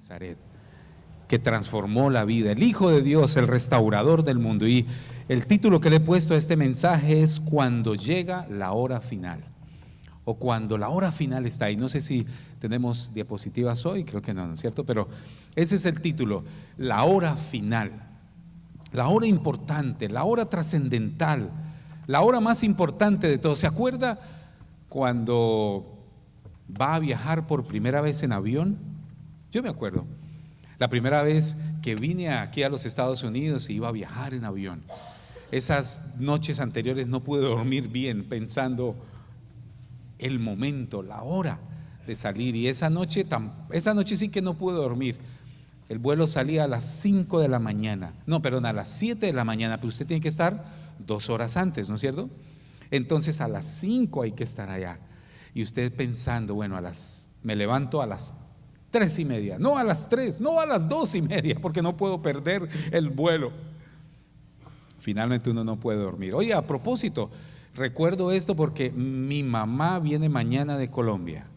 Nazaret, que transformó la vida, el Hijo de Dios, el restaurador del mundo. Y el título que le he puesto a este mensaje es Cuando llega la hora final, o cuando la hora final está ahí. No sé si tenemos diapositivas hoy, creo que no, ¿no es cierto? Pero ese es el título, la hora final, la hora importante, la hora trascendental, la hora más importante de todo. ¿Se acuerda cuando va a viajar por primera vez en avión? Yo me acuerdo, la primera vez que vine aquí a los Estados Unidos y iba a viajar en avión. Esas noches anteriores no pude dormir bien pensando el momento, la hora de salir, y esa noche sí que no pude dormir. El vuelo salía a las 5 de la mañana, no, perdón, a las 7 de la mañana, pero usted tiene que estar 2 horas antes, ¿no es cierto? Entonces a las 5 hay que estar allá, y usted pensando, bueno, me levanto a las 3:30, no a las 3, no a las 2:30, porque no puedo perder el vuelo. Finalmente uno no puede dormir. Oye, a propósito, recuerdo esto porque mi mamá viene mañana de Colombia.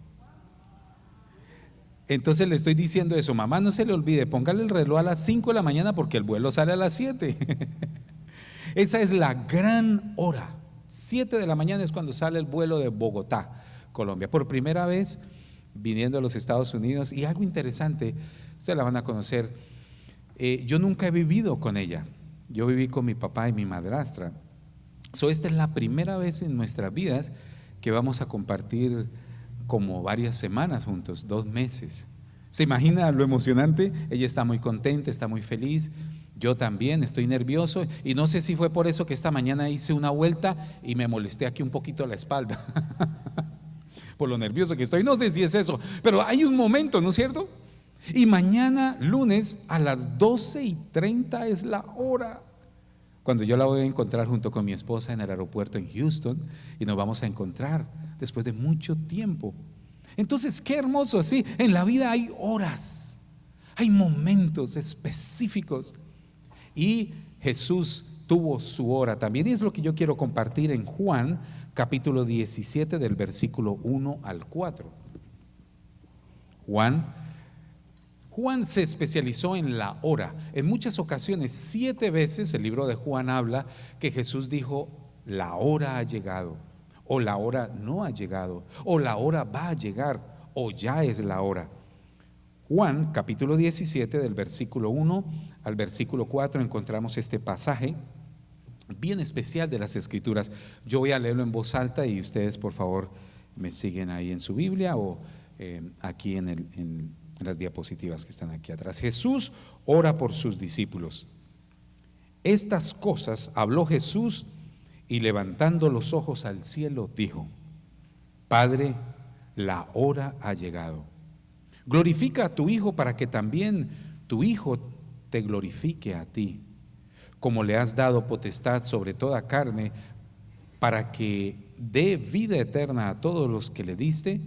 Entonces le estoy diciendo eso, mamá, no se le olvide, póngale el reloj a las 5 de la mañana porque el vuelo sale a las 7. Esa es la gran hora. 7 de la mañana es cuando sale el vuelo de Bogotá, Colombia. Por primera vez viniendo a los Estados Unidos, y algo interesante, ustedes la van a conocer. Yo nunca he vivido con ella, yo viví con mi papá y mi madrastra. Esta es la primera vez en nuestras vidas que vamos a compartir como varias semanas juntos, 2 meses. ¿Se imagina lo emocionante? Ella está muy contenta, está muy feliz. Yo también estoy nervioso, y no sé si fue por eso que esta mañana hice una vuelta y me molesté aquí un poquito la espalda por lo nervioso que estoy. No sé si es eso, pero hay un momento, ¿no es cierto? Y mañana lunes a las 12:30 es la hora cuando yo la voy a encontrar junto con mi esposa en el aeropuerto en Houston, y nos vamos a encontrar después de mucho tiempo. Entonces, qué hermoso, así en la vida hay horas, hay momentos específicos, y Jesús tuvo su hora también, y es lo que yo quiero compartir en Juan capítulo 17 del versículo 1 al 4. Juan se especializó en la hora. En muchas ocasiones, 7 veces el libro de Juan habla que Jesús dijo: la hora ha llegado, o la hora no ha llegado, o la hora va a llegar, o ya es la hora. Juan capítulo 17 del versículo 1 al versículo 4 encontramos este pasaje bien especial de las Escrituras. Yo voy a leerlo en voz alta y ustedes por favor me siguen ahí en su Biblia o aquí en las diapositivas que están aquí atrás. Jesús ora por sus discípulos. Estas cosas habló Jesús, y levantando los ojos al cielo dijo: Padre, la hora ha llegado. Glorifica a tu Hijo para que también tu Hijo te glorifique a ti, como le has dado potestad sobre toda carne, para que dé vida eterna a todos los que le diste.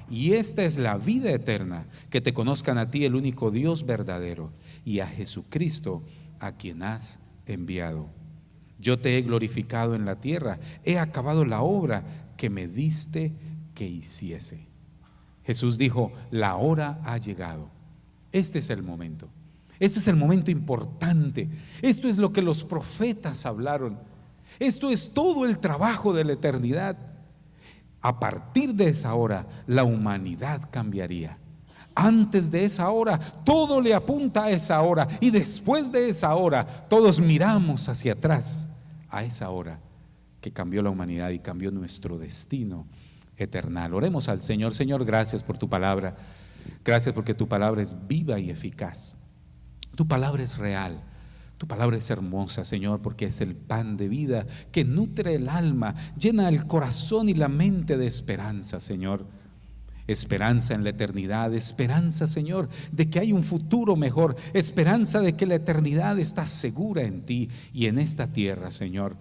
Y esta es la vida eterna, que te conozcan a ti, el único Dios verdadero, y a Jesucristo, a quien has enviado. Yo te he glorificado en la tierra, he acabado la obra que me diste que hiciese. Jesús dijo: la hora ha llegado. Este es el momento. Este es el momento importante. Esto es lo que los profetas hablaron. Esto es todo el trabajo de la eternidad. A partir de esa hora, la humanidad cambiaría. Antes de esa hora, todo le apunta a esa hora. Y después de esa hora, todos miramos hacia atrás a esa hora que cambió la humanidad y cambió nuestro destino eternal. Oremos al Señor. Señor, gracias por tu palabra. Gracias porque tu palabra es viva y eficaz. Tu palabra es real. Tu palabra es hermosa, Señor, porque es el pan de vida que nutre el alma, llena el corazón y la mente de esperanza, Señor. Esperanza en la eternidad, esperanza, Señor, de que hay un futuro mejor, esperanza de que la eternidad está segura en ti y en esta tierra, Señor,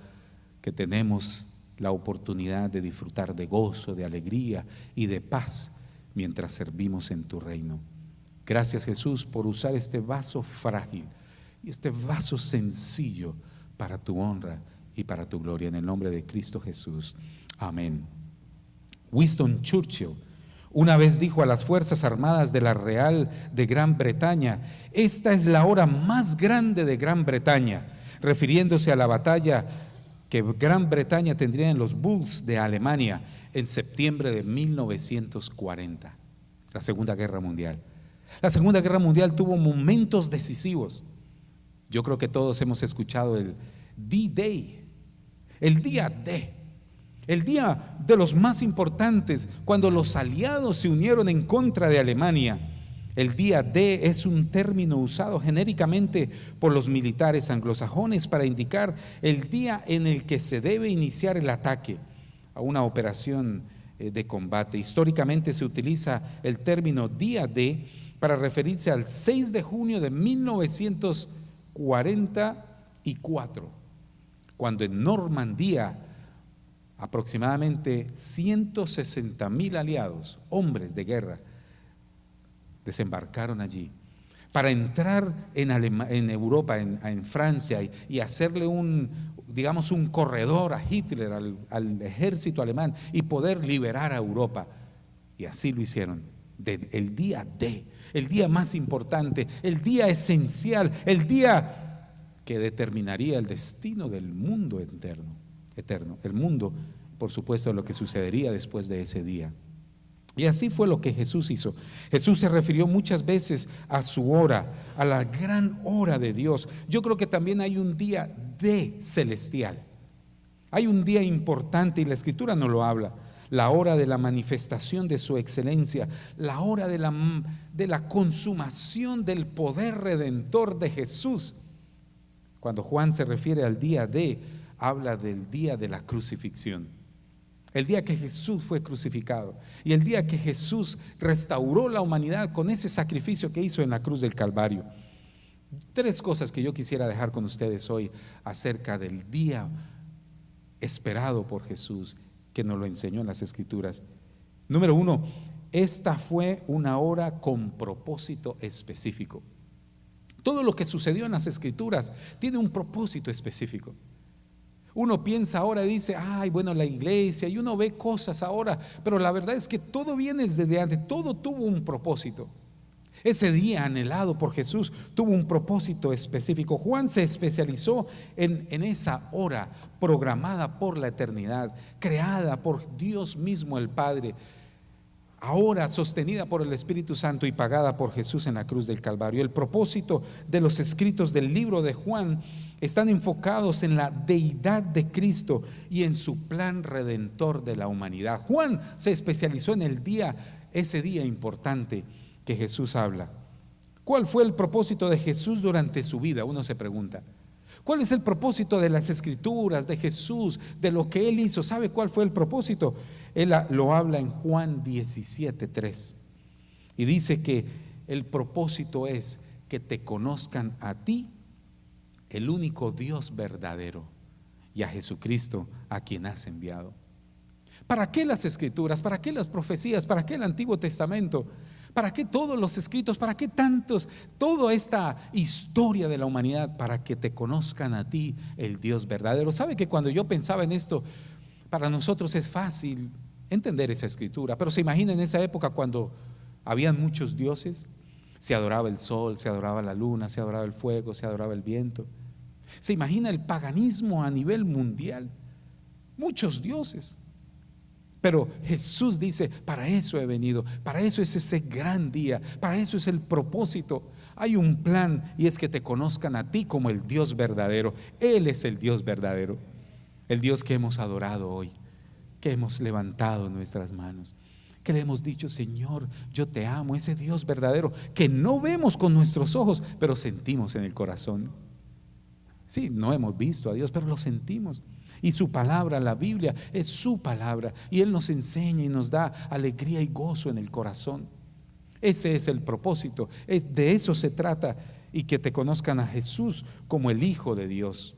que tenemos la oportunidad de disfrutar de gozo, de alegría y de paz mientras servimos en tu reino. Gracias, Jesús, por usar este vaso frágil y este vaso sencillo para tu honra y para tu gloria, en el nombre de Cristo Jesús. Amén. Winston Churchill, Una vez dijo a las Fuerzas Armadas de la Real de Gran Bretaña: esta es la hora más grande de Gran Bretaña, refiriéndose a la batalla que Gran Bretaña tendría en los Bulls de Alemania en septiembre de 1940, la Segunda Guerra Mundial. La Segunda Guerra Mundial tuvo momentos decisivos. Yo creo que todos hemos escuchado el D-Day, el día D, el día de los más importantes, cuando los aliados se unieron en contra de Alemania. El día D es un término usado genéricamente por los militares anglosajones para indicar el día en el que se debe iniciar el ataque a una operación de combate. Históricamente se utiliza el término día D para referirse al 6 de junio de 1944, cuando en Normandía aproximadamente 160,000 aliados, hombres de guerra, desembarcaron allí para entrar en Europa, en Francia, y hacerle un corredor a Hitler, al ejército alemán, y poder liberar a Europa. Y así lo hicieron. El día D, el día más importante, el día esencial, el día que determinaría el destino del mundo eterno, el mundo, por supuesto, lo que sucedería después de ese día. Y así fue lo que Jesús hizo. Jesús se refirió muchas veces a su hora, a la gran hora de Dios. Yo creo que también hay un día D celestial. Hay un día importante y la Escritura nos lo habla. La hora de la manifestación de su excelencia, la hora de la consumación del poder redentor de Jesús. Cuando Juan se refiere al día D, habla del día de la crucifixión. El día que Jesús fue crucificado y el día que Jesús restauró la humanidad con ese sacrificio que hizo en la cruz del Calvario. 3 cosas que yo quisiera dejar con ustedes hoy acerca del día esperado por Jesús, que nos lo enseñó en las Escrituras. Número 1, esta fue una hora con propósito específico. Todo lo que sucedió en las Escrituras tiene un propósito específico. Uno piensa ahora y dice, ay, bueno, la iglesia, y uno ve cosas ahora, pero la verdad es que todo viene desde antes, todo tuvo un propósito. Ese día anhelado por Jesús tuvo un propósito específico. Juan se especializó en esa hora programada por la eternidad, creada por Dios mismo el Padre, ahora sostenida por el Espíritu Santo y pagada por Jesús en la cruz del Calvario. El propósito de los escritos del libro de Juan están enfocados en la deidad de Cristo y en su plan redentor de la humanidad. Juan se especializó en ese día importante que Jesús habla. ¿Cuál fue el propósito de Jesús durante su vida? Uno se pregunta. ¿Cuál es el propósito de las Escrituras, de Jesús, de lo que Él hizo? ¿Sabe cuál fue el propósito? Él lo habla en Juan 17:3 y dice que el propósito es que te conozcan a ti, el único Dios verdadero, y a Jesucristo a quien has enviado. ¿Para qué las Escrituras? ¿Para qué las profecías? ¿Para qué el Antiguo Testamento? ¿Para qué todos los escritos? ¿Para qué toda esta historia de la humanidad? Para que te conozcan a ti, el Dios verdadero. ¿Sabe que cuando yo pensaba en esto, para nosotros es fácil entender esa escritura? Pero se imagina en esa época cuando habían muchos dioses, se adoraba el sol, se adoraba la luna, se adoraba el fuego, se adoraba el viento. Se imagina el paganismo a nivel mundial, muchos dioses. Pero Jesús dice, para eso he venido, para eso es ese gran día, para eso es el propósito. Hay un plan y es que te conozcan a ti como el Dios verdadero. Él es el Dios verdadero, el Dios que hemos adorado hoy, que hemos levantado nuestras manos, que le hemos dicho, Señor, yo te amo, ese Dios verdadero que no vemos con nuestros ojos, pero sentimos en el corazón. Sí, no hemos visto a Dios, pero lo sentimos. Y su palabra, la Biblia, es su palabra. Y Él nos enseña y nos da alegría y gozo en el corazón. Ese es el propósito. De eso se trata. Y que te conozcan a Jesús como el Hijo de Dios.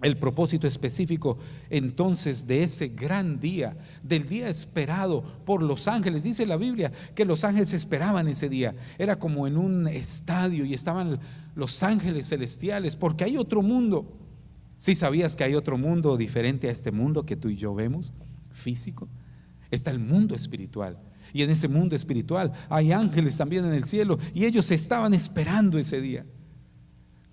El propósito específico entonces de ese gran día, del día esperado por los ángeles. Dice la Biblia que los ángeles esperaban ese día. Era como en un estadio y estaban los ángeles celestiales, porque hay otro mundo. ¿Sí sabías que hay otro mundo diferente a este mundo que tú y yo vemos, físico? Está el mundo espiritual. Y en ese mundo espiritual hay ángeles también en el cielo, y ellos estaban esperando ese día.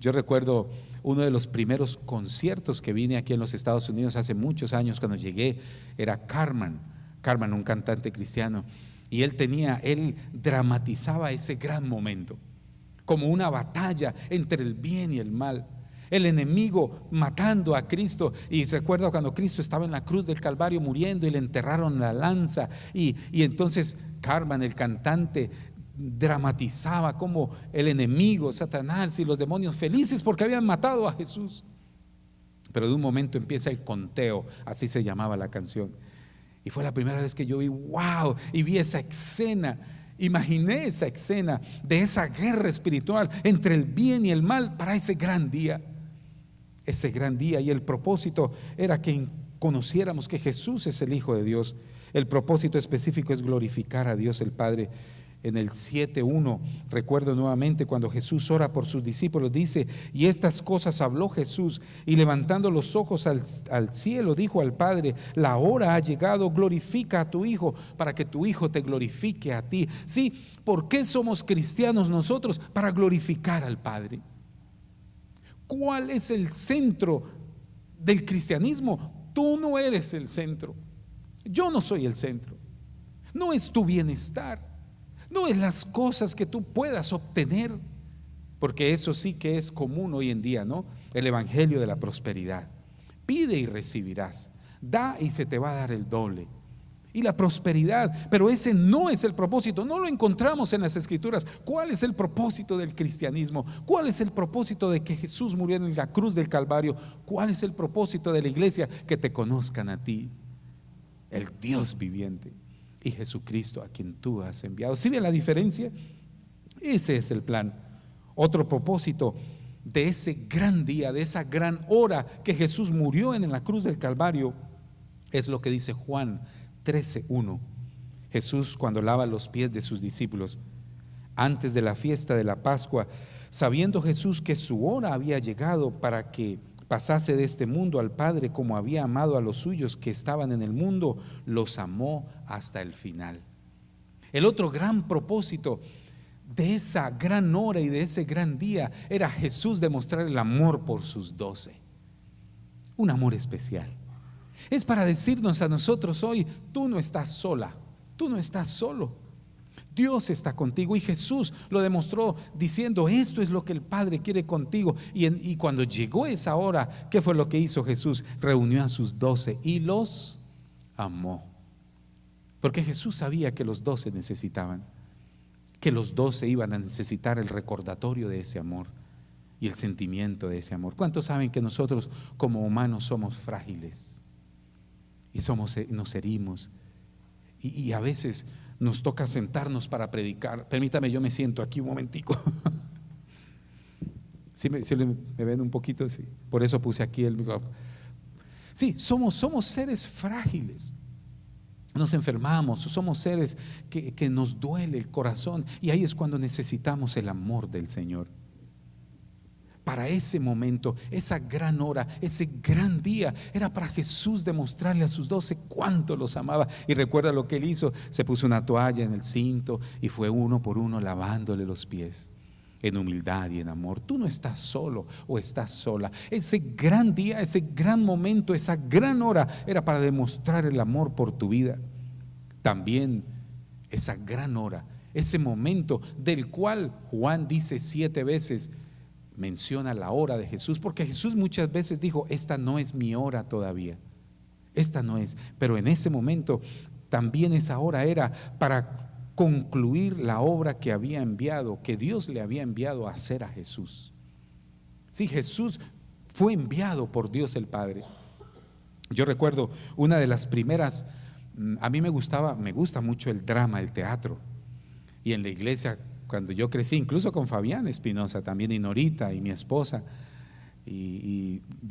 Yo recuerdo uno de los primeros conciertos que vine aquí en los Estados Unidos hace muchos años. Cuando llegué era Carman, un cantante cristiano, y él dramatizaba ese gran momento como una batalla entre el bien y el mal, el enemigo matando a Cristo. Y recuerdo cuando Cristo estaba en la cruz del Calvario muriendo y le enterraron la lanza, y entonces Carman, el cantante, dramatizaba como el enemigo, Satanás y los demonios, felices porque habían matado a Jesús. Pero de un momento empieza el conteo, así se llamaba la canción, y fue la primera vez que yo vi, wow, y vi esa escena. Imaginé esa escena de esa guerra espiritual entre el bien y el mal para ese gran día. Ese gran día, y el propósito era que conociéramos que Jesús es el Hijo de Dios. El propósito específico es glorificar a Dios el Padre. En el 7:1 recuerdo nuevamente cuando Jesús ora por sus discípulos, dice: y estas cosas habló Jesús, y levantando los ojos al cielo dijo al Padre: la hora ha llegado, glorifica a tu Hijo, para que tu Hijo te glorifique a ti. Sí, ¿por qué somos cristianos nosotros? Para glorificar al Padre. ¿Cuál es el centro del cristianismo? Tú no eres el centro, yo no soy el centro. No es tu bienestar, no es las cosas que tú puedas obtener, porque eso sí que es común hoy en día, ¿no? El evangelio de la prosperidad. Pide y recibirás, da y se te va a dar el doble. Y la prosperidad, pero ese no es el propósito, no lo encontramos en las Escrituras. ¿Cuál es el propósito del cristianismo? ¿Cuál es el propósito de que Jesús murió en la cruz del Calvario? ¿Cuál es el propósito de la iglesia? Que te conozcan a ti, el Dios viviente, y Jesucristo a quien tú has enviado. ¿Sí ve la diferencia? Ese es el plan. Otro propósito de ese gran día, de esa gran hora que Jesús murió en la cruz del Calvario, es lo que dice Juan 13:1. Jesús, cuando lava los pies de sus discípulos antes de la fiesta de la Pascua, sabiendo Jesús que su hora había llegado para que pasase de este mundo al Padre, como había amado a los suyos que estaban en el mundo, los amó hasta el final. El otro gran propósito de esa gran hora y de ese gran día era Jesús demostrar el amor por sus 12, un amor especial. Es para decirnos a nosotros hoy: tú no estás sola, tú no estás solo. Dios está contigo, y Jesús lo demostró diciendo: esto es lo que el Padre quiere contigo. Y cuando llegó esa hora, ¿qué fue lo que hizo Jesús? Reunió a sus 12 y los amó, porque Jesús sabía que los 12 necesitaban, que los 12 iban a necesitar el recordatorio de ese amor y el sentimiento de ese amor. ¿Cuántos saben que nosotros como humanos somos frágiles y nos herimos, y a veces nos toca sentarnos para predicar? Permítame, yo me siento aquí un momentico. ¿Sí me ven un poquito? Sí. Por eso puse aquí el micrófono. Sí, somos seres frágiles. Nos enfermamos, somos seres que nos duele el corazón, y ahí es cuando necesitamos el amor del Señor. Para ese momento, esa gran hora, ese gran día, era para Jesús demostrarle a sus 12 cuánto los amaba. Y recuerda lo que él hizo: se puso una toalla en el cinto y fue uno por uno lavándole los pies, en humildad y en amor. Tú no estás solo o estás sola. Ese gran día, ese gran momento, esa gran hora era para demostrar el amor por tu vida. También esa gran hora, ese momento del cual Juan dice 7 veces, menciona la hora de Jesús, porque Jesús muchas veces dijo: esta no es mi hora todavía, esta no es. Pero en ese momento también esa hora era para concluir la obra que había enviado, que Dios le había enviado a hacer a Jesús. Sí, Jesús fue enviado por Dios el Padre. Yo recuerdo una de las primeras, a mí me gusta mucho el drama, el teatro, y en la iglesia cuando yo crecí, incluso con Fabián Espinosa también, y Norita y mi esposa,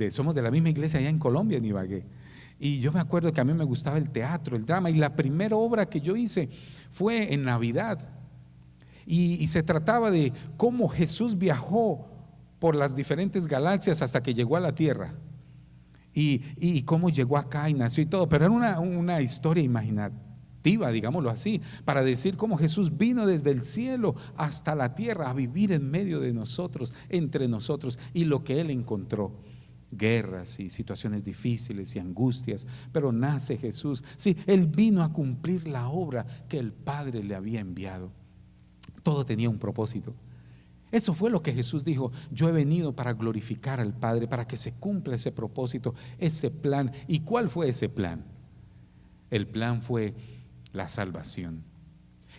somos de la misma iglesia allá en Colombia, en Ibagué. Y yo me acuerdo que a mí me gustaba el teatro, el drama, y la primera obra que yo hice fue en Navidad, y se trataba de cómo Jesús viajó por las diferentes galaxias hasta que llegó a la tierra, y cómo llegó acá y nació y todo. Pero era una historia imaginada. figurativa, digámoslo así, para decir cómo Jesús vino desde el cielo hasta la tierra a vivir en medio de nosotros, entre nosotros, y lo que Él encontró: guerras y situaciones difíciles y angustias. Pero nace Jesús. Sí, Él vino a cumplir la obra que el Padre le había enviado. Todo tenía un propósito. Eso fue lo que Jesús dijo: yo he venido para glorificar al Padre, para que se cumpla ese propósito, ese plan. ¿Y cuál fue ese plan? El plan fue la salvación.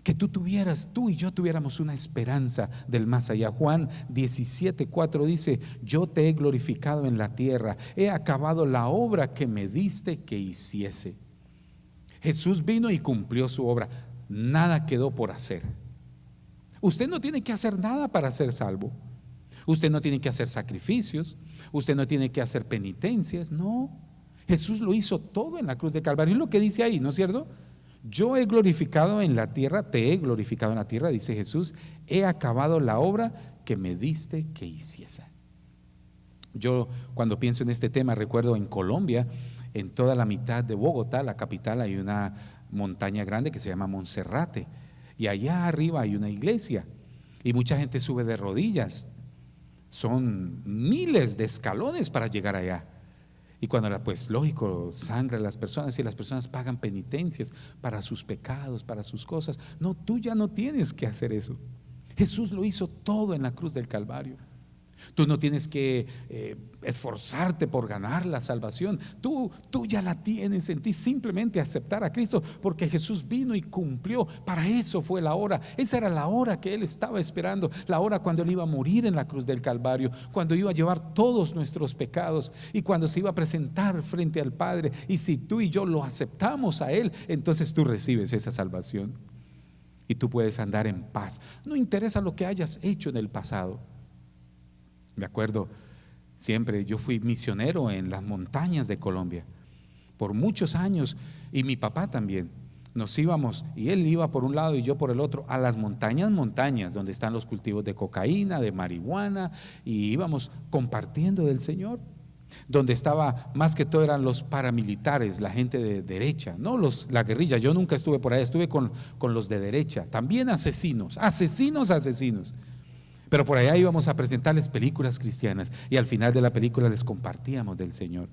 Que tú y yo tuviéramos una esperanza del más allá. Juan 17:4 dice: yo te he glorificado en la tierra, he acabado la obra que me diste que hiciese. Jesús vino y cumplió su obra. Nada quedó por hacer. Usted no tiene que hacer nada para ser salvo. Usted no tiene que hacer sacrificios. Usted no tiene que hacer penitencias. No, Jesús lo hizo todo en la cruz de Calvario. Es lo que dice ahí, ¿no es cierto? Yo he glorificado en la tierra, te he glorificado en la tierra, dice Jesús, he acabado la obra que me diste que hiciese. Yo, cuando pienso en este tema, recuerdo en Colombia, en toda la mitad de Bogotá, la capital, hay una montaña grande que se llama Monserrate, y allá arriba hay una iglesia y mucha gente sube de rodillas. Son miles de escalones para llegar allá. Y cuando, pues lógico, sangran las personas y las personas pagan penitencias para sus pecados, para sus cosas. No, tú ya no tienes que hacer eso. Jesús lo hizo todo en la cruz del Calvario. Tú no tienes que esforzarte por ganar la salvación. Tú ya la tienes en ti. Simplemente aceptar a Cristo, porque Jesús vino y cumplió. Para eso fue la hora. Esa era la hora que Él estaba esperando. La hora cuando Él iba a morir en la cruz del Calvario, cuando iba a llevar todos nuestros pecados y cuando se iba a presentar frente al Padre. Y si tú y yo lo aceptamos a Él, entonces tú recibes esa salvación y tú puedes andar en paz. No interesa lo que hayas hecho en el pasado. Me acuerdo siempre, yo fui misionero en las montañas de Colombia por muchos años, y mi papá también. Nos íbamos, y él iba por un lado y yo por el otro, a las montañas donde están los cultivos de cocaína, de marihuana, y íbamos compartiendo del Señor. Donde estaba, más que todo, eran los paramilitares, la gente de derecha, no la guerrilla. Yo nunca estuve por allá, estuve con los de derecha, también asesinos. Pero por allá íbamos a presentarles películas cristianas y al final de la película les compartíamos del Señor.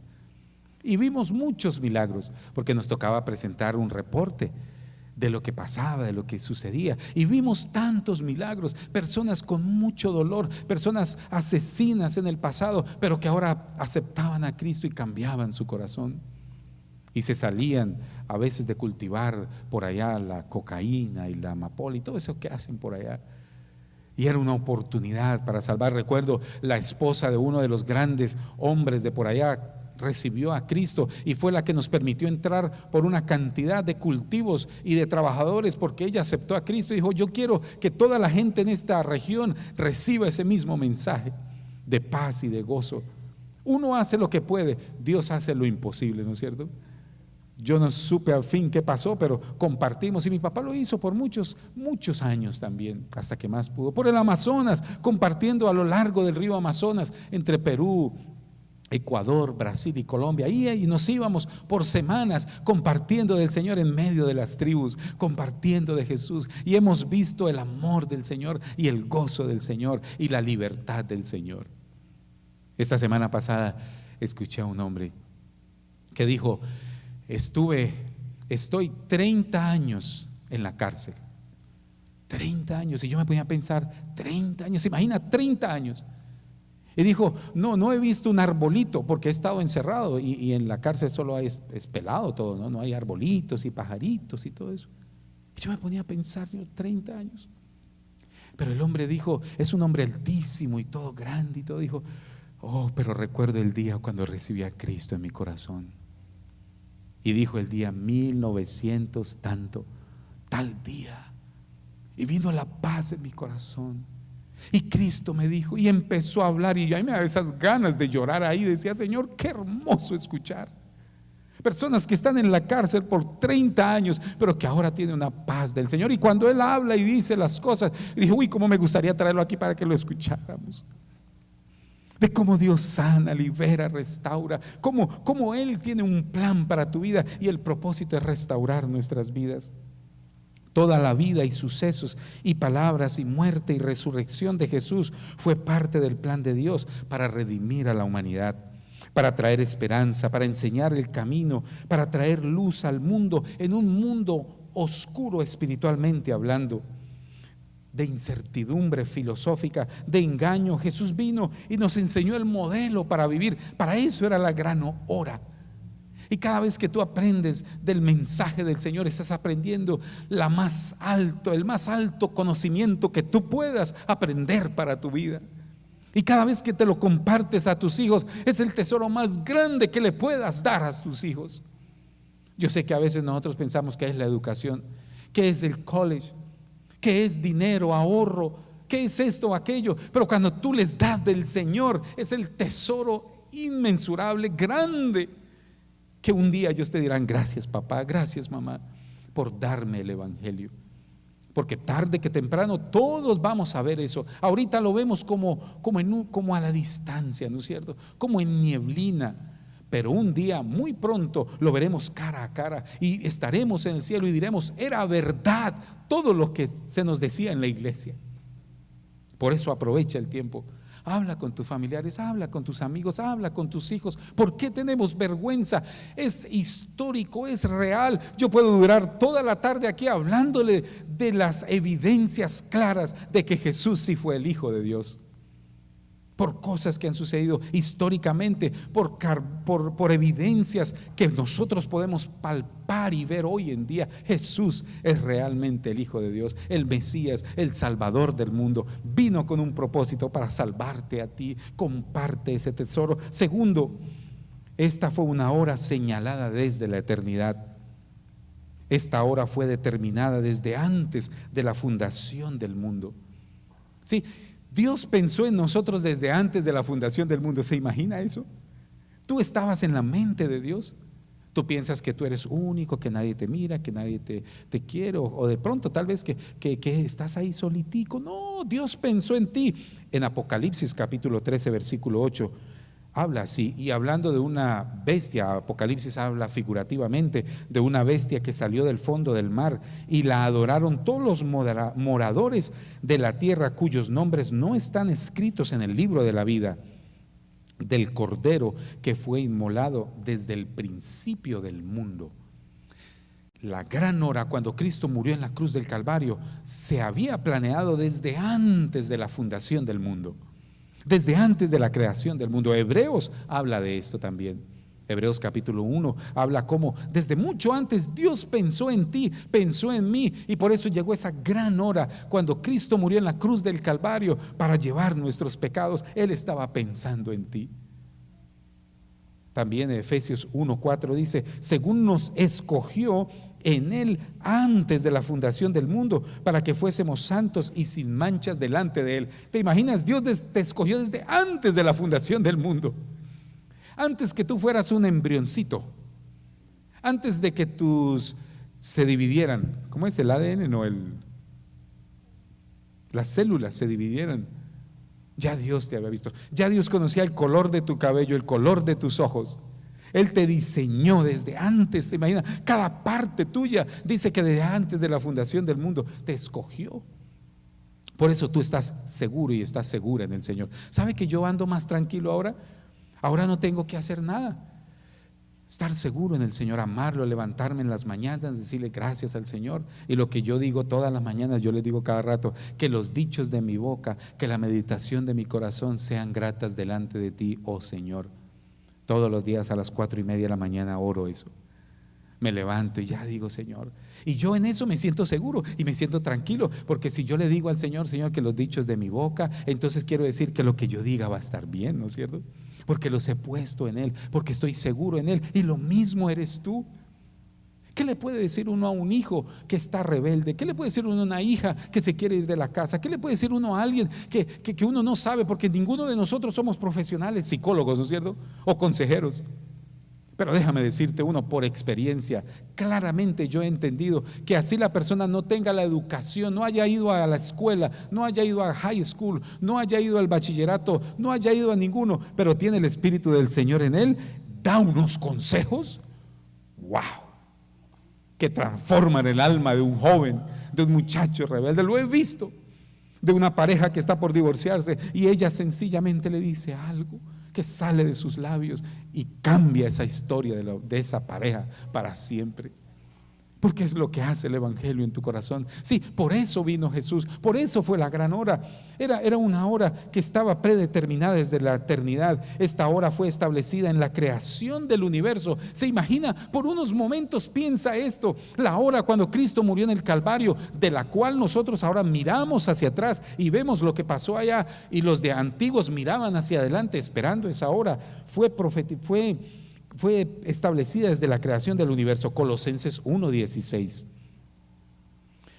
Y vimos muchos milagros, porque nos tocaba presentar un reporte de lo que pasaba, de lo que sucedía. Y vimos tantos milagros, personas con mucho dolor, personas asesinas en el pasado, pero que ahora aceptaban a Cristo y cambiaban su corazón. Y se salían a veces de cultivar por allá la cocaína y la amapola y todo eso que hacen por allá. Y era una oportunidad para salvar. Recuerdo, la esposa de uno de los grandes hombres de por allá recibió a Cristo y fue la que nos permitió entrar por una cantidad de cultivos y de trabajadores, porque ella aceptó a Cristo y dijo: yo quiero que toda la gente en esta región reciba ese mismo mensaje de paz y de gozo. Uno hace lo que puede, Dios hace lo imposible, ¿no es cierto? Yo no supe al fin qué pasó, pero compartimos, y mi papá lo hizo por muchos años también, hasta que más pudo, por el Amazonas, compartiendo a lo largo del río Amazonas, entre Perú, Ecuador, Brasil y Colombia. Y nos íbamos por semanas compartiendo del Señor en medio de las tribus, compartiendo de Jesús, y hemos visto el amor del Señor y el gozo del Señor y la libertad del Señor. Esta semana pasada escuché a un hombre que dijo: estoy 30 años en la cárcel. 30 años. Y yo me ponía a pensar, 30 años, imagina, 30 años. Y dijo: no he visto un arbolito, porque he estado encerrado y en la cárcel solo es pelado todo, no hay arbolitos y pajaritos y todo eso. Y yo me ponía a pensar, Señor, 30 años. Pero el hombre dijo, es un hombre altísimo y todo grande y todo, dijo: pero recuerdo el día cuando recibí a Cristo en mi corazón. Y dijo: el día 1900 tanto, tal día, y vino la paz en mi corazón. Y Cristo me dijo, y empezó a hablar, y a mí me daba esas ganas de llorar ahí. Decía: Señor, qué hermoso escuchar personas que están en la cárcel por 30 años, pero que ahora tienen una paz del Señor. Y cuando Él habla y dice las cosas, y dije: uy, cómo me gustaría traerlo aquí para que lo escucháramos. de cómo Dios sana, libera, restaura, cómo Él tiene un plan para tu vida y el propósito es restaurar nuestras vidas. Toda la vida y sucesos y palabras y muerte y resurrección de Jesús fue parte del plan de Dios para redimir a la humanidad, para traer esperanza, para enseñar el camino, para traer luz al mundo, en un mundo oscuro espiritualmente hablando, de incertidumbre filosófica, de engaño. Jesús vino y nos enseñó el modelo para vivir. Para eso era la gran hora. Y cada vez que tú aprendes del mensaje del Señor, estás aprendiendo el más alto conocimiento que tú puedas aprender para tu vida. Y cada vez que te lo compartes a tus hijos, es el tesoro más grande que le puedas dar a tus hijos. Yo sé que a veces nosotros pensamos que es la educación, que es el college, que es dinero, ahorro, que es esto o aquello. Pero cuando tú les das del Señor, es el tesoro inmensurable, grande, que un día ellos te dirán: gracias papá, gracias mamá, por darme el evangelio. Porque tarde que temprano todos vamos a ver eso. Ahorita lo vemos como a la distancia, ¿no es cierto? Como en nieblina. Pero un día, muy pronto, lo veremos cara a cara y estaremos en el cielo y diremos: era verdad todo lo que se nos decía en la iglesia. Por eso aprovecha el tiempo. Habla con tus familiares, habla con tus amigos, habla con tus hijos. ¿Por qué tenemos vergüenza? Es histórico, es real. Yo puedo durar toda la tarde aquí hablándole de las evidencias claras de que Jesús sí fue el Hijo de Dios. Por cosas que han sucedido históricamente, por evidencias que nosotros podemos palpar y ver hoy en día. Jesús es realmente el Hijo de Dios, el Mesías, el Salvador del mundo. Vino con un propósito para salvarte a ti. Comparte ese tesoro. Segundo, esta fue una hora señalada desde la eternidad. Esta hora fue determinada desde antes de la fundación del mundo. Sí, Dios pensó en nosotros desde antes de la fundación del mundo. ¿Se imagina eso? Tú estabas en la mente de Dios. Tú piensas que tú eres único, que nadie te mira, que nadie te quiere, o de pronto tal vez que estás ahí solitico. No, Dios pensó en ti. En Apocalipsis capítulo 13 versículo 8 habla así, y hablando de una bestia. Apocalipsis habla figurativamente de una bestia que salió del fondo del mar y la adoraron todos los moradores de la tierra, cuyos nombres no están escritos en el libro de la vida del Cordero que fue inmolado desde el principio del mundo. La gran hora, cuando Cristo murió en la cruz del Calvario, se había planeado desde antes de la fundación del mundo, desde antes de la creación del mundo. Hebreos habla de esto también. Hebreos capítulo 1 habla cómo desde mucho antes Dios pensó en ti, pensó en mí, y por eso llegó esa gran hora cuando Cristo murió en la cruz del Calvario para llevar nuestros pecados. Él estaba pensando en ti. También en Efesios 1:4 dice: según nos escogió en Él antes de la fundación del mundo, para que fuésemos santos y sin manchas delante de Él. ¿Te imaginas? Dios te escogió desde antes de la fundación del mundo. Antes que tú fueras un embrioncito, antes de que tus se dividieran, ¿cómo es el ADN? No, las células se dividieran. Ya Dios te había visto, ya Dios conocía el color de tu cabello, el color de tus ojos. Él te diseñó desde antes, ¿te imaginas? Cada parte tuya dice que desde antes de la fundación del mundo te escogió. Por eso tú estás seguro y estás segura en el Señor. ¿Sabe que yo ando más tranquilo ahora? Ahora no tengo que hacer nada. Estar seguro en el Señor, amarlo, levantarme en las mañanas, decirle gracias al Señor. Y lo que yo digo todas las mañanas, yo le digo cada rato: que los dichos de mi boca, que la meditación de mi corazón sean gratas delante de ti, oh Señor. Todos los días a las 4:30 de la mañana oro eso. Me levanto y ya digo: Señor. Y yo en eso me siento seguro y me siento tranquilo, porque si yo le digo al Señor: Señor, que los dichos de mi boca, entonces quiero decir que lo que yo diga va a estar bien, ¿no es cierto? Porque los he puesto en Él, porque estoy seguro en Él. Y lo mismo eres tú. ¿Qué le puede decir uno a un hijo que está rebelde? ¿Qué le puede decir uno a una hija que se quiere ir de la casa? ¿Qué le puede decir uno a alguien que uno no sabe? Porque ninguno de nosotros somos profesionales, psicólogos, ¿no es cierto? O consejeros. Pero déjame decirte uno por experiencia, claramente yo he entendido que así la persona no tenga la educación, no haya ido a la escuela, no haya ido a high school, no haya ido al bachillerato, no haya ido a ninguno, pero tiene el Espíritu del Señor en él, da unos consejos, wow, que transforman el alma de un joven, de un muchacho rebelde. Lo he visto, de una pareja que está por divorciarse y ella sencillamente le dice algo que sale de sus labios y cambia esa historia de esa pareja para siempre. Porque es lo que hace el Evangelio en tu corazón. Sí, por eso vino Jesús, por eso fue la gran hora. Era una hora que estaba predeterminada desde la eternidad. Esta hora fue establecida en la creación del universo. ¿Se imagina? Por unos momentos piensa esto, la hora cuando Cristo murió en el Calvario, de la cual nosotros ahora miramos hacia atrás y vemos lo que pasó allá, y los de antiguos miraban hacia adelante esperando esa hora. Fue establecida desde la creación del universo. Colosenses 1:16.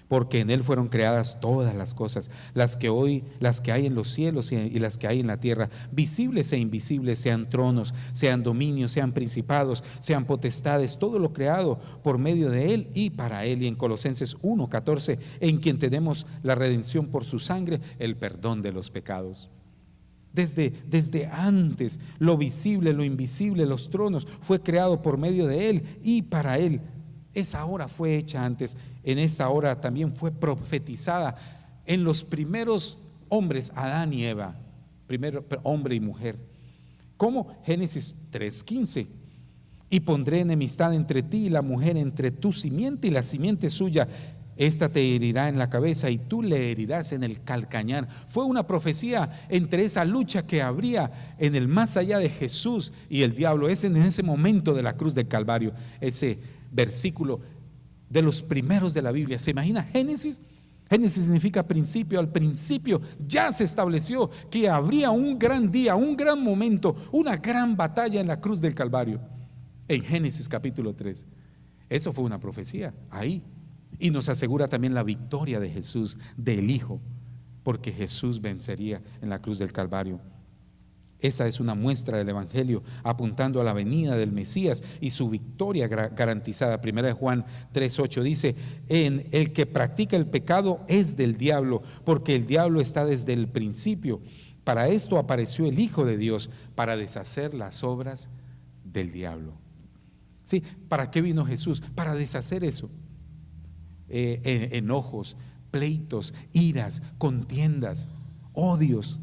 Porque en él fueron creadas todas las cosas, las que hay en los cielos y las que hay en la tierra, visibles e invisibles, sean tronos, sean dominios, sean principados, sean potestades, todo lo creado por medio de él y para él. Y en Colosenses 1:14, en quien tenemos la redención por su sangre, el perdón de los pecados. Desde antes, lo visible, lo invisible, los tronos, fue creado por medio de él y para él. Esa hora fue hecha antes. En esta hora también fue profetizada en los primeros hombres, Adán y Eva, primero hombre y mujer. ¿Cómo? Génesis 3:15. Y pondré enemistad entre ti y la mujer, entre tu simiente y la simiente suya. Esta te herirá en la cabeza y tú le herirás en el calcañar. Fue una profecía entre esa lucha que habría en el más allá de Jesús y el diablo. Es en ese momento de la cruz del Calvario, ese versículo de los primeros de la Biblia. ¿Se imagina Génesis? Génesis significa principio. Al principio ya se estableció que habría un gran día, un gran momento, una gran batalla en la cruz del Calvario. En Génesis capítulo 3. Eso fue una profecía ahí. Y nos asegura también la victoria de Jesús, del Hijo, porque Jesús vencería en la cruz del Calvario. Esa es una muestra del Evangelio, apuntando a la venida del Mesías y su victoria garantizada. Primera de Juan 3:8 dice: en el que practica el pecado es del diablo, porque el diablo está desde el principio. Para esto apareció el Hijo de Dios, para deshacer las obras del diablo. ¿Sí? ¿Para qué vino Jesús? Para deshacer eso. Enojos, pleitos, iras, contiendas, odios,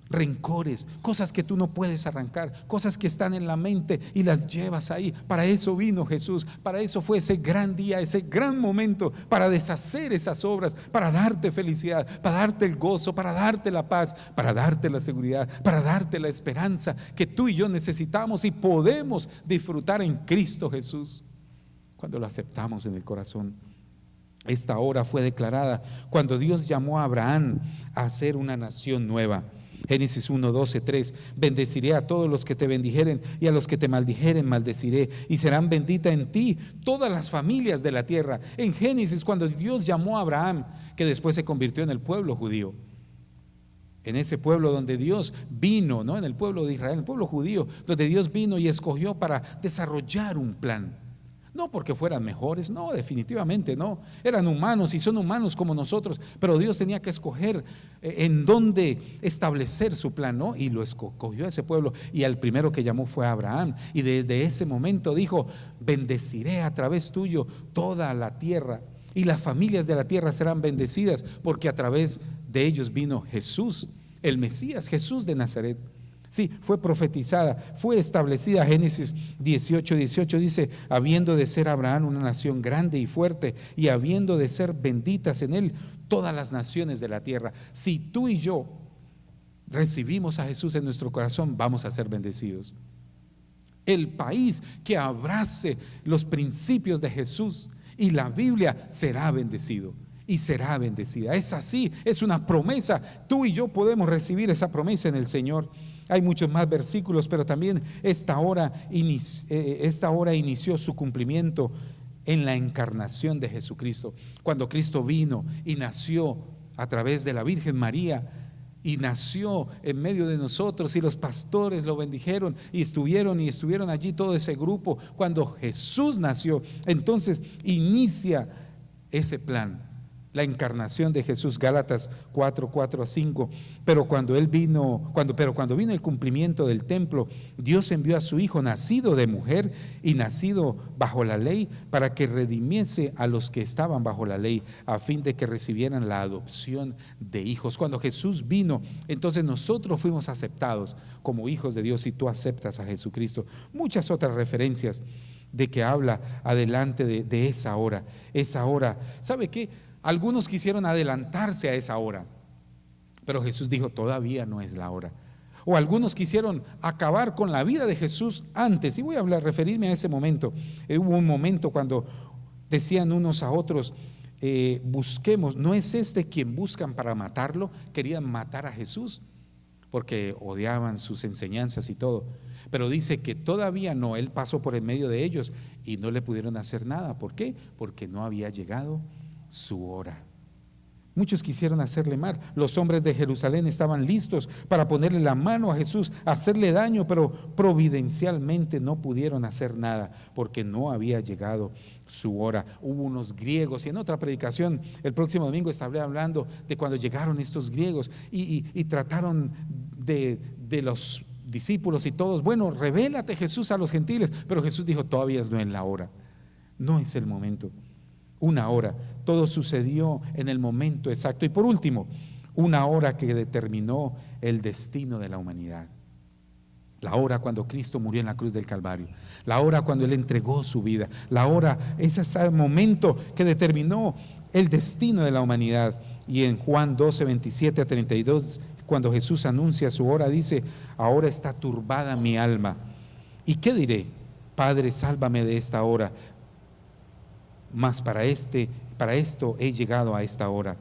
rencores, cosas que tú no puedes arrancar, cosas que están en la mente y las llevas ahí. Para eso vino Jesús, para eso fue ese gran día, ese gran momento, para deshacer esas obras, para darte felicidad, para darte el gozo, para darte la paz, para darte la seguridad, para darte la esperanza que tú y yo necesitamos y podemos disfrutar en Cristo Jesús cuando lo aceptamos en el corazón. Esta hora fue declarada cuando Dios llamó a Abraham a ser una nación nueva. Génesis 1:12-3: bendeciré a todos los que te bendijeren y a los que te maldijeren maldeciré, y serán benditas en ti todas las familias de la tierra. En Génesis, cuando Dios llamó a Abraham, que después se convirtió en el pueblo judío, en ese pueblo donde Dios vino, no en el pueblo de Israel, el pueblo judío, donde Dios vino y escogió para desarrollar un plan. No porque fueran mejores, no, definitivamente no. Eran humanos y son humanos como nosotros, pero Dios tenía que escoger en dónde establecer su plan, ¿no? Y lo escogió a ese pueblo, y al primero que llamó fue a Abraham. Y desde ese momento dijo: bendeciré a través tuyo toda la tierra, y las familias de la tierra serán bendecidas, porque a través de ellos vino Jesús, el Mesías, Jesús de Nazaret. Sí, fue profetizada, fue establecida. Génesis 18:18 dice: habiendo de ser Abraham una nación grande y fuerte, y habiendo de ser benditas en él todas las naciones de la tierra. Si tú y yo recibimos a Jesús en nuestro corazón, vamos a ser bendecidos. El país que abrace los principios de Jesús y la Biblia será bendecido y será bendecida. Es así, es una promesa. Tú y yo podemos recibir esa promesa en el Señor. Hay muchos más versículos, pero también esta hora inició su cumplimiento en la encarnación de Jesucristo. Cuando Cristo vino y nació a través de la Virgen María y nació en medio de nosotros, y los pastores lo bendijeron y estuvieron allí todo ese grupo. Cuando Jesús nació, entonces inicia ese plan, la encarnación de Jesús. Gálatas 4:4-5. Pero cuando vino el cumplimiento del templo, Dios envió a su Hijo, nacido de mujer y nacido bajo la ley, para que redimiese a los que estaban bajo la ley, a fin de que recibieran la adopción de hijos. Cuando Jesús vino, entonces nosotros fuimos aceptados como hijos de Dios, y tú aceptas a Jesucristo. Muchas otras referencias de que habla adelante de esa hora. Esa hora, ¿sabe qué? Algunos quisieron adelantarse a esa hora, pero Jesús dijo: todavía no es la hora. O algunos quisieron acabar con la vida de Jesús antes, y voy a referirme a ese momento. Hubo un momento cuando decían unos a otros: busquemos, ¿no es este quien buscan para matarlo? Querían matar a Jesús porque odiaban sus enseñanzas y todo. Pero dice que todavía no, Él pasó por en medio de ellos y no le pudieron hacer nada. ¿Por qué? Porque no había llegado su hora. Muchos quisieron hacerle mal. Los hombres de Jerusalén estaban listos para ponerle la mano a Jesús, hacerle daño, pero providencialmente no pudieron hacer nada porque no había llegado su hora. Hubo unos griegos, y en otra predicación el próximo domingo estaré hablando de cuando llegaron estos griegos y trataron de los discípulos y todos: bueno, revélate, Jesús, a los gentiles. Pero Jesús dijo: todavía no es la hora, no es el momento. Una hora, todo sucedió en el momento exacto. Y por último, una hora que determinó el destino de la humanidad. La hora cuando Cristo murió en la cruz del Calvario, la hora cuando Él entregó su vida, la hora, ese es el momento que determinó el destino de la humanidad. Y en Juan 12:27-32, cuando Jesús anuncia su hora, dice: ahora está turbada mi alma. ¿Y qué diré? Padre, sálvame de esta hora. Mas para esto he llegado a esta hora.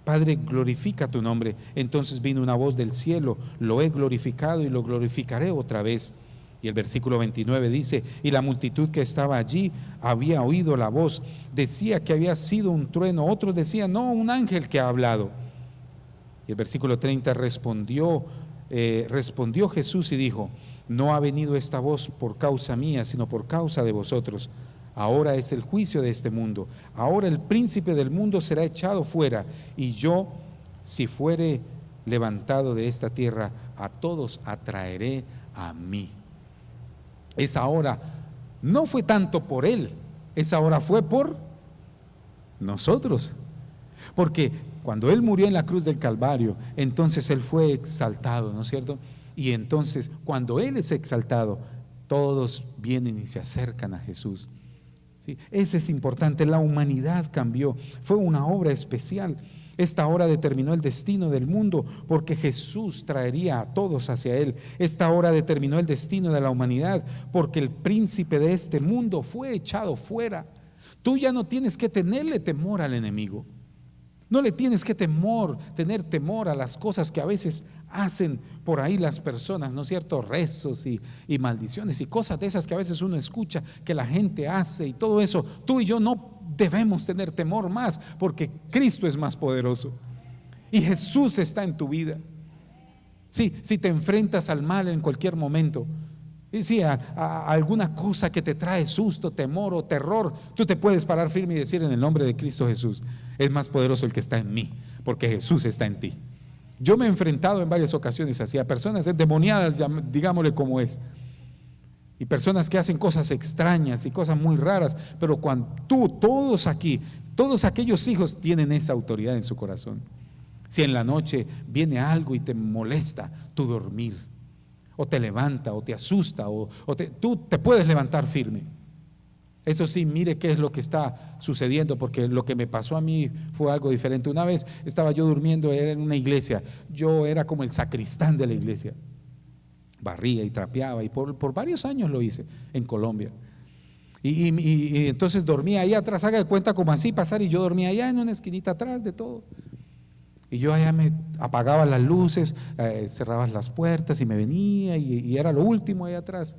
Padre, glorifica tu nombre. Entonces vino una voz del cielo: lo he glorificado y lo glorificaré otra vez. Y el versículo 29 dice: y la multitud que estaba allí había oído la voz, decía que había sido un trueno, otros decían: no, un ángel que ha hablado. Y el versículo 30 respondió Jesús y dijo: no ha venido esta voz por causa mía, sino por causa de vosotros. Ahora es el juicio de este mundo. Ahora el príncipe del mundo será echado fuera. Y yo, si fuere levantado de esta tierra, a todos atraeré a mí. Esa hora no fue tanto por Él, esa hora fue por nosotros. Porque cuando Él murió en la cruz del Calvario, entonces Él fue exaltado, ¿no es cierto? Y entonces cuando Él es exaltado, todos vienen y se acercan a Jesús. ¿Sí? Ese es importante. La humanidad cambió, fue una obra especial. Esta hora determinó el destino del mundo, porque Jesús traería a todos hacia Él. Esta hora determinó el destino de la humanidad, porque el príncipe de este mundo fue echado fuera. Tú ya no tienes que tenerle temor al enemigo. No le tienes que tener temor a las cosas que a veces hacen por ahí las personas, ¿no es cierto? Rezos y maldiciones y cosas de esas que a veces uno escucha que la gente hace y todo eso. Tú y yo no debemos tener temor más, porque Cristo es más poderoso y Jesús está en tu vida. Sí, si te enfrentas al mal en cualquier momento, sí, a alguna cosa que te trae susto, temor o terror, tú te puedes parar firme y decir: en el nombre de Cristo Jesús, es más poderoso el que está en mí, porque Jesús está en ti. Yo me he enfrentado en varias ocasiones así a personas endemoniadas, digámosle como es, y personas que hacen cosas extrañas y cosas muy raras, pero cuando todos aquellos hijos tienen esa autoridad en su corazón. Si en la noche viene algo y te molesta tu dormir, o te levanta, o te asusta, tú te puedes levantar firme. Eso sí, mire qué es lo que está sucediendo, porque lo que me pasó a mí fue algo diferente. Una vez estaba yo durmiendo, era en una iglesia, yo era como el sacristán de la iglesia, barría y trapeaba, y por varios años lo hice en Colombia. Y entonces dormía ahí atrás, haga de cuenta como así pasar, y yo dormía allá en una esquinita atrás de todo. Y yo allá me apagaba las luces, cerraba las puertas y me venía, y era lo último ahí atrás.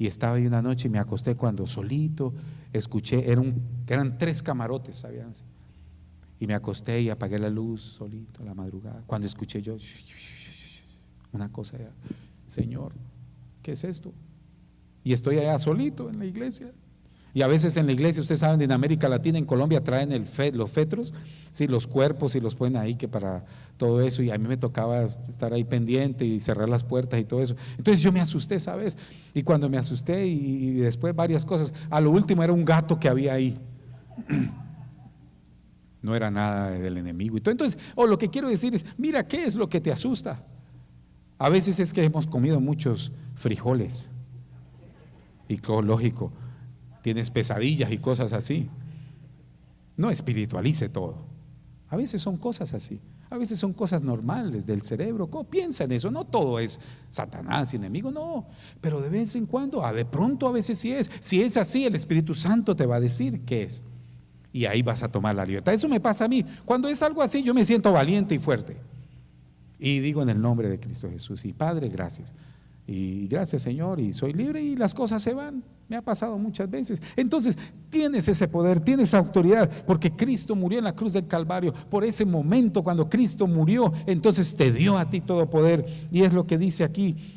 Y estaba ahí una noche y me acosté cuando solito escuché, eran 3 camarotes, ¿sabían? Y me acosté y apagué la luz solito a la madrugada. Cuando escuché yo una cosa, Señor, ¿qué es esto? Y estoy allá solito en la iglesia. Y a veces en la iglesia, ustedes saben, en América Latina, en Colombia, traen los fetros, sí, los cuerpos, y los ponen ahí que para todo eso. Y a mí me tocaba estar ahí pendiente y cerrar las puertas y todo eso. Entonces yo me asusté, ¿sabes? Y cuando me asusté y después varias cosas, a lo último era un gato que había ahí. No era nada del enemigo y todo. Entonces, lo que quiero decir es, mira, ¿qué es lo que te asusta? A veces es que hemos comido muchos frijoles. Y lógico, tienes pesadillas y cosas así. No espiritualice todo. A veces son cosas así. A veces son cosas normales del cerebro. ¿Cómo piensa en eso? No todo es Satanás y enemigo, no. Pero de vez en cuando, de pronto a veces sí es. Si es así, el Espíritu Santo te va a decir qué es. Y ahí vas a tomar la libertad. Eso me pasa a mí. Cuando es algo así, yo me siento valiente y fuerte. Y digo en el nombre de Cristo Jesús. Y Padre, gracias. Y gracias, Señor, y soy libre y las cosas se van. Me ha pasado muchas veces. Entonces tienes ese poder, tienes autoridad, porque Cristo murió en la cruz del Calvario. Por ese momento cuando Cristo murió, entonces te dio a ti todo poder. Y es lo que dice aquí,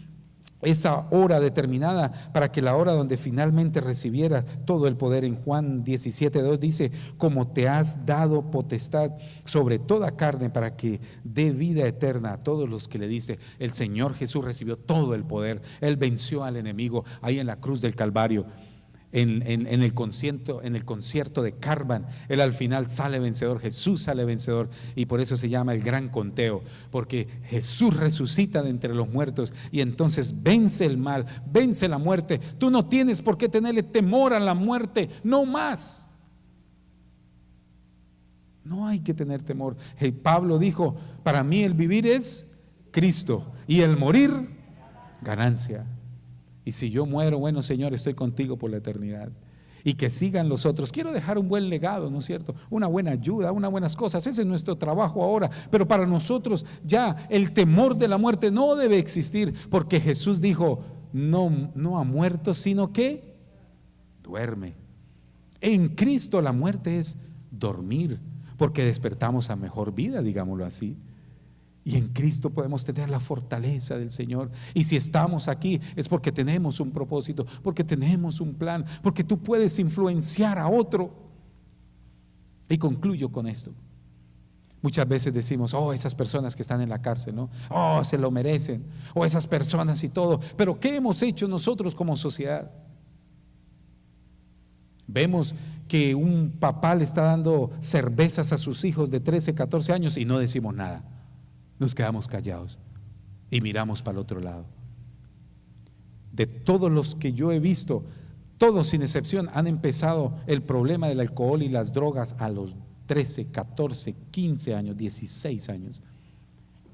esa hora determinada para que la hora donde finalmente recibiera todo el poder. En Juan 17:2 dice, como te has dado potestad sobre toda carne para que dé vida eterna a todos los que le dice. El Señor Jesús recibió todo el poder. Él venció al enemigo ahí en la cruz del Calvario. En el concierto de Carvan, Él al final sale vencedor. Jesús sale vencedor, y por eso se llama el gran conteo, porque Jesús resucita de entre los muertos y entonces vence el mal, vence la muerte. Tú no tienes por qué tenerle temor a la muerte, no más. No hay que tener temor. Pablo dijo, para mí el vivir es Cristo y el morir ganancia. Y si yo muero, bueno, Señor, estoy contigo por la eternidad. Y que sigan los otros. Quiero dejar un buen legado, ¿no es cierto? Una buena ayuda, unas buenas cosas. Ese es nuestro trabajo ahora. Pero para nosotros ya el temor de la muerte no debe existir, porque Jesús dijo, no ha muerto, sino que duerme. En Cristo la muerte es dormir, porque despertamos a mejor vida, digámoslo así. Y en Cristo podemos tener la fortaleza del Señor. Y si estamos aquí es porque tenemos un propósito, porque tenemos un plan, porque tú puedes influenciar a otro. Y concluyo con esto. Muchas veces decimos, esas personas que están en la cárcel, ¿no? Se lo merecen. Esas personas y todo. Pero ¿qué hemos hecho nosotros como sociedad? Vemos que un papá le está dando cervezas a sus hijos de 13, 14 años y no decimos nada. Nos quedamos callados y miramos para el otro lado. De todos los que yo he visto, todos sin excepción han empezado el problema del alcohol y las drogas a los 13, 14, 15 años, 16 años.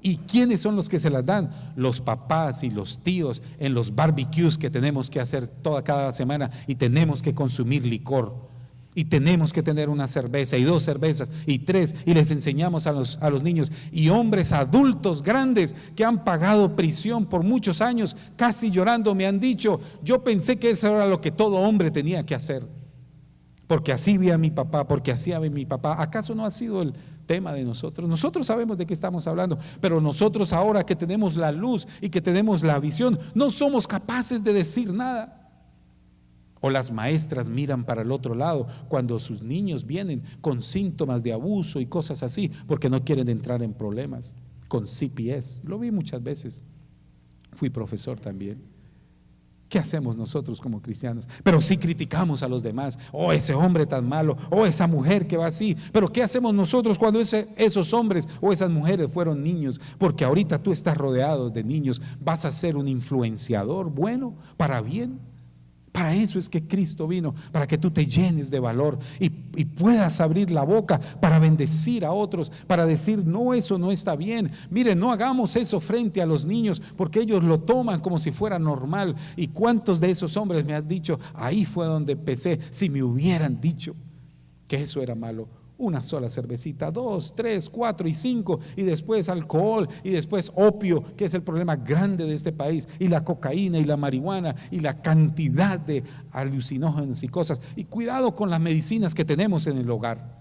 ¿Y quiénes son los que se las dan? Los papás y los tíos en los barbecues que tenemos que hacer cada semana, y tenemos que consumir licor. Y tenemos que tener una cerveza y 2 cervezas y 3, y les enseñamos a los niños, y hombres adultos grandes que han pagado prisión por muchos años, casi llorando me han dicho, yo pensé que eso era lo que todo hombre tenía que hacer, porque así vi a mi papá, porque así ve mi papá. ¿Acaso no ha sido el tema de nosotros? Nosotros sabemos de qué estamos hablando, pero nosotros ahora que tenemos la luz y que tenemos la visión, no somos capaces de decir nada. O las maestras miran para el otro lado cuando sus niños vienen con síntomas de abuso y cosas así, porque no quieren entrar en problemas con CPS. Lo vi muchas veces. Fui profesor también. ¿Qué hacemos nosotros como cristianos? Pero sí criticamos a los demás. Ese hombre tan malo, esa mujer que va así. Pero ¿qué hacemos nosotros cuando esos hombres o esas mujeres fueron niños? Porque ahorita tú estás rodeado de niños. Vas a ser un influenciador bueno, para bien. Para eso es que Cristo vino, para que tú te llenes de valor y puedas abrir la boca para bendecir a otros, para decir, no, eso no está bien. Miren, no hagamos eso frente a los niños, porque ellos lo toman como si fuera normal. ¿Y cuántos de esos hombres me has dicho? Ahí fue donde empecé. Si me hubieran dicho que eso era malo, una sola cervecita, 2, 3, 4 y 5, y después alcohol, y después opio, que es el problema grande de este país, y la cocaína y la marihuana y la cantidad de alucinógenos y cosas. Y cuidado con las medicinas que tenemos en el hogar.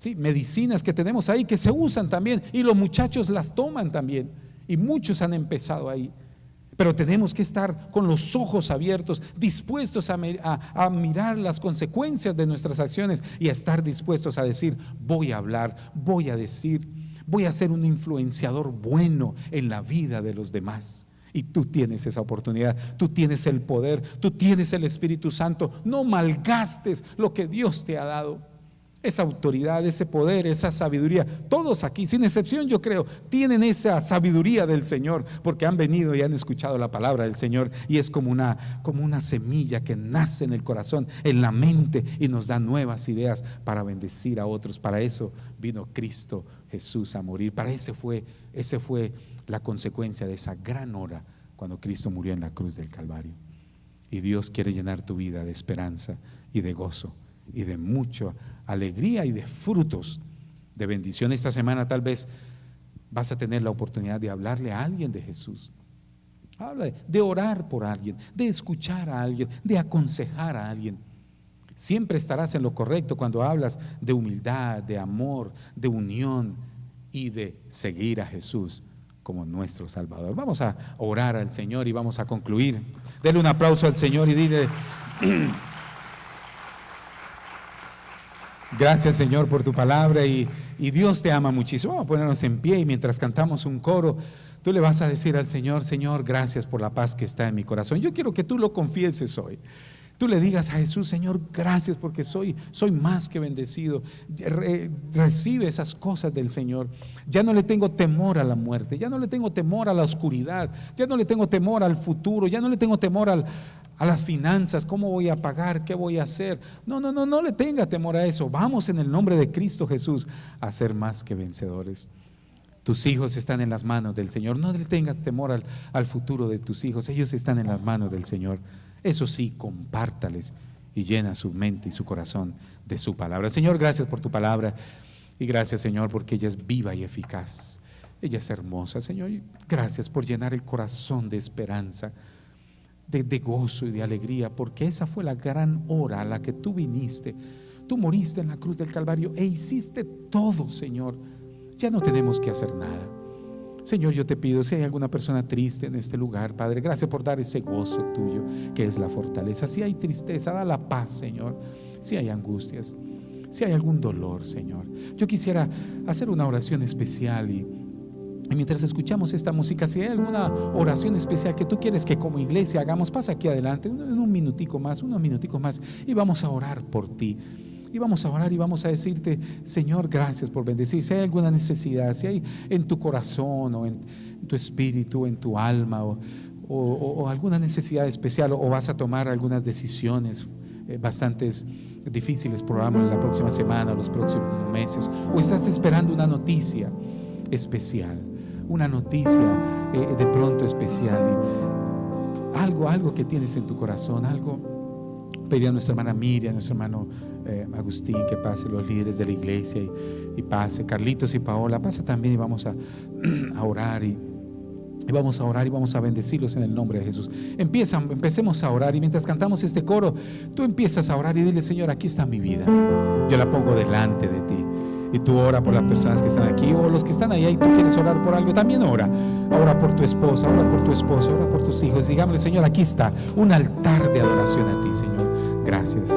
Sí, medicinas que tenemos ahí que se usan también y los muchachos las toman también y muchos han empezado ahí. Pero tenemos que estar con los ojos abiertos, dispuestos a mirar las consecuencias de nuestras acciones y a estar dispuestos a decir: voy a hablar, voy a decir, voy a ser un influenciador bueno en la vida de los demás. Y tú tienes esa oportunidad, tú tienes el poder, tú tienes el Espíritu Santo. No malgastes lo que Dios te ha dado. Esa autoridad, ese poder, esa sabiduría, todos aquí, sin excepción yo creo, tienen esa sabiduría del Señor, porque han venido y han escuchado la palabra del Señor, y es como una semilla que nace en el corazón, en la mente, y nos da nuevas ideas para bendecir a otros. Para eso vino Cristo Jesús a morir. Ese fue la consecuencia de esa gran hora cuando Cristo murió en la cruz del Calvario. Y Dios quiere llenar tu vida de esperanza y de gozo y de mucha alegría y de frutos de bendición. Esta semana tal vez vas a tener la oportunidad de hablarle a alguien de Jesús, de orar por alguien, de escuchar a alguien, de aconsejar a alguien. Siempre estarás en lo correcto cuando hablas de humildad, de amor, de unión y de seguir a Jesús como nuestro Salvador. Vamos a orar al Señor y vamos a concluir. Dele un aplauso al Señor y dile: gracias, Señor, por tu palabra, y Dios te ama muchísimo. Vamos a ponernos en pie y mientras cantamos un coro, tú le vas a decir al Señor: Señor, gracias por la paz que está en mi corazón. Yo quiero que tú lo confieses hoy. Tú le digas a Jesús: Señor, gracias porque soy más que bendecido. Recibe esas cosas del Señor. Ya no le tengo temor a la muerte, ya no le tengo temor a la oscuridad, ya no le tengo temor al futuro, ya no le tengo temor a las finanzas, cómo voy a pagar, qué voy a hacer. No le tenga temor a eso. Vamos en el nombre de Cristo Jesús a ser más que vencedores. Tus hijos están en las manos del Señor. No le tengas temor al futuro de tus hijos. Ellos están en las manos del Señor. Eso sí, compártales y llena su mente y su corazón de su palabra. Señor, gracias por tu palabra, y gracias, Señor, porque ella es viva y eficaz. Ella es hermosa, Señor. Gracias por llenar el corazón de esperanza, de gozo y de alegría, porque esa fue la gran hora a la que tú viniste. Tú moriste en la cruz del Calvario e hiciste todo, Señor. Ya no tenemos que hacer nada. Señor, yo te pido, si hay alguna persona triste en este lugar, Padre, gracias por dar ese gozo tuyo que es la fortaleza. Si hay tristeza, da la paz, Señor. Si hay angustias, si hay algún dolor, Señor, yo quisiera hacer una oración especial, y mientras escuchamos esta música, si hay alguna oración especial que tú quieres que como iglesia hagamos, pasa aquí adelante en unos minuticos más, y vamos a orar por ti. Y vamos a orar y vamos a decirte: Señor, gracias por bendecir. Si hay alguna necesidad, si hay en tu corazón o en tu espíritu, en tu alma, o alguna necesidad especial, o vas a tomar algunas decisiones bastante difíciles, probablemente la próxima semana, los próximos meses, o estás esperando una noticia especial, una noticia de pronto especial, y algo que tienes en tu corazón, algo. Pedí a nuestra hermana Miriam, a nuestro hermano Agustín, que pase, los líderes de la iglesia, y pase Carlitos y Paola, pasa también, y vamos a orar y vamos a orar y vamos a bendecirlos en el nombre de Jesús. Empecemos a orar, y mientras cantamos este coro, tú empiezas a orar y dile: Señor, aquí está mi vida, yo la pongo delante de ti. Y tú ora por las personas que están aquí, o los que están allá y tú quieres orar por algo, también ora por tu esposa, ora por tu esposo, ora por tus hijos. Digámosle: Señor, aquí está un altar de adoración a ti, Señor. Gracias.